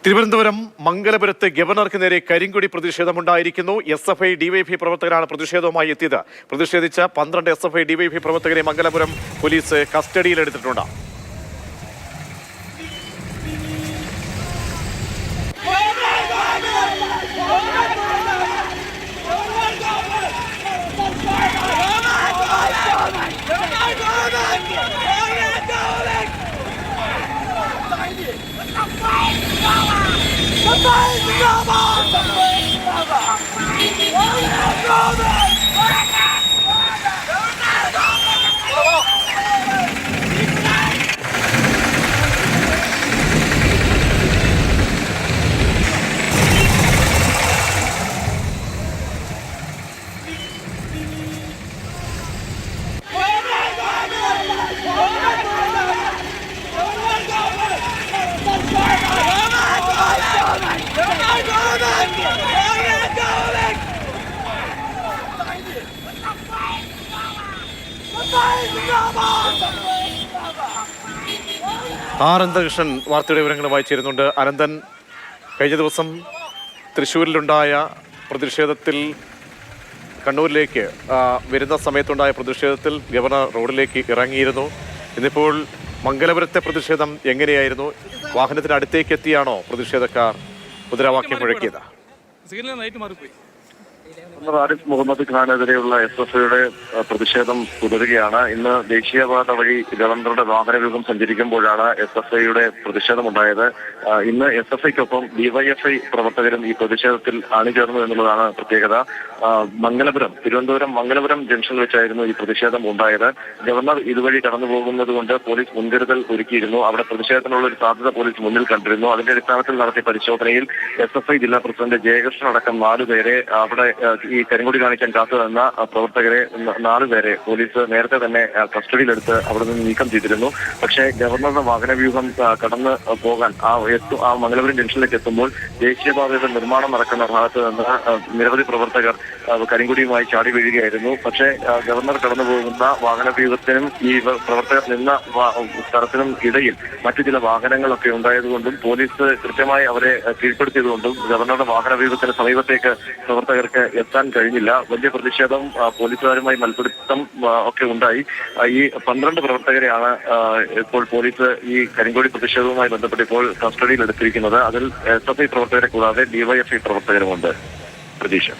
തിരുവനന്തപുരം മംഗലപുരത്ത് ഗവർണർക്ക് നേരെ കരിങ്കൊടി പ്രതിഷേധമുണ്ടായിരിക്കുന്നു. SFI DYFI പ്രവർത്തകരാണ് പ്രതിഷേധവുമായി എത്തിയത്. പ്രതിഷേധിച്ച 12 SFI DYFI പ്രവർത്തകരെ മംഗലപുരം പോലീസ് കസ്റ്റഡിയിലെടുത്തിട്ടുണ്ട്. അനന്തകൃഷ്ണൻ വാർത്തയുടെ വിവരങ്ങളുമായി ചേരുന്നുണ്ട്. അനന്തൻ, കഴിഞ്ഞ ദിവസം തൃശ്ശൂരിലുണ്ടായ പ്രതിഷേധത്തിൽ കണ്ണൂരിലേക്ക് വരുന്ന സമയത്തുണ്ടായ പ്രതിഷേധത്തിൽ ഗവർണർ റോഡിലേക്ക് ഇറങ്ങിയിരുന്നു. ഇന്നിപ്പോൾ മംഗലപുരത്തെ പ്രതിഷേധം എങ്ങനെയായിരുന്നു? വാഹനത്തിന് അടുത്തേക്ക് എത്തിയാണോ പ്രതിഷേധക്കാർ മുദ്രാവാക്യം മുഴക്കിയത്? ആരിഫ് മുഹമ്മദ് ഖാനെതിരെയുള്ള SFIയുടെ പ്രതിഷേധം തുടരുകയാണ്. ഇന്ന് ദേശീയപാത വഴി ഗവർണറുടെ വാഹനവ്യൂഹം സഞ്ചരിക്കുമ്പോഴാണ് SFIയുടെ പ്രതിഷേധമുണ്ടായത്. ഇന്ന് SFIക്കൊപ്പം DYFI പ്രവർത്തകരും ഈ പ്രതിഷേധത്തിൽ അണിചേർന്നു എന്നുള്ളതാണ് പ്രത്യേകത. തിരുവനന്തപുരം മംഗലപുരം ജംഗ്ഷനിൽ വെച്ചായിരുന്നു ഈ പ്രതിഷേധം ഉണ്ടായത്. ഗവർണർ ഇതുവഴി കടന്നു പോകുന്നത് കൊണ്ട് പോലീസ് മുൻകരുതൽ ഒരുക്കിയിരുന്നു. അവിടെ പ്രതിഷേധത്തിനുള്ള ഒരു സാധ്യത പോലീസ് മുന്നിൽ കണ്ടിരുന്നു. അതിന്റെ അടിസ്ഥാനത്തിൽ നടത്തിയ പരിശോധനയിൽ SFI ജില്ലാ പ്രസിഡന്റ് ജയകൃഷ്ണൻ അടക്കം 4 പേരെ, അവിടെ ഈ കരിങ്കൊടി കാണിക്കാൻ കാത്തുനിന്ന പ്രവർത്തകരെ 4 പേരെ പോലീസ് നേരത്തെ തന്നെ കസ്റ്റഡിയിലെടുത്ത് അവിടെ നിന്ന് നീക്കം ചെയ്തിരുന്നു. പക്ഷേ ഗവർണറുടെ വാഹനവ്യൂഹം കടന്നു പോകാൻ ആ മംഗലപുരം ജംഗ്ഷനിലേക്ക് എത്തുമ്പോൾ ദേശീയപാതയുടെ നിർമ്മാണം നടക്കുന്ന ഭാഗത്ത് നിന്ന് നിരവധി പ്രവർത്തകർ കരിങ്കൊടിയുമായി ചാടി വീഴുകയായിരുന്നു. പക്ഷേ ഗവർണർ കടന്നു പോകുന്ന വാഹനവ്യൂഹത്തിനും ഈ പ്രവർത്തകർ നിന്ന സ്ഥലത്തിനും ഇടയിൽ മറ്റു ചില വാഹനങ്ങളൊക്കെ ഉണ്ടായതുകൊണ്ടും പോലീസ് കൃത്യമായി അവരെ കീഴ്പ്പെടുത്തിയതുകൊണ്ടും ഗവർണറുടെ വാഹനവ്യൂഹത്തിന് സമീപത്തേക്ക് പ്രവർത്തകർക്ക് എത്താൻ കഴിഞ്ഞില്ല. വലിയ പ്രതിഷേധം, പോലീസുകാരുമായി മൽപ്പിടുത്തം ഒക്കെ ഉണ്ടായി. ഈ 12 പ്രവർത്തകരെയാണ് ഇപ്പോൾ പോലീസ് ഈ കരിങ്കൊടി പ്രതിഷേധവുമായി ബന്ധപ്പെട്ട് ഇപ്പോൾ കസ്റ്റഡിയിൽ എടുത്തിരിക്കുന്നത്. അതിൽ SFI പ്രവർത്തകരെ കൂടാതെ DYFI പ്രവർത്തകരുമുണ്ട്. പ്രതീക്ഷ.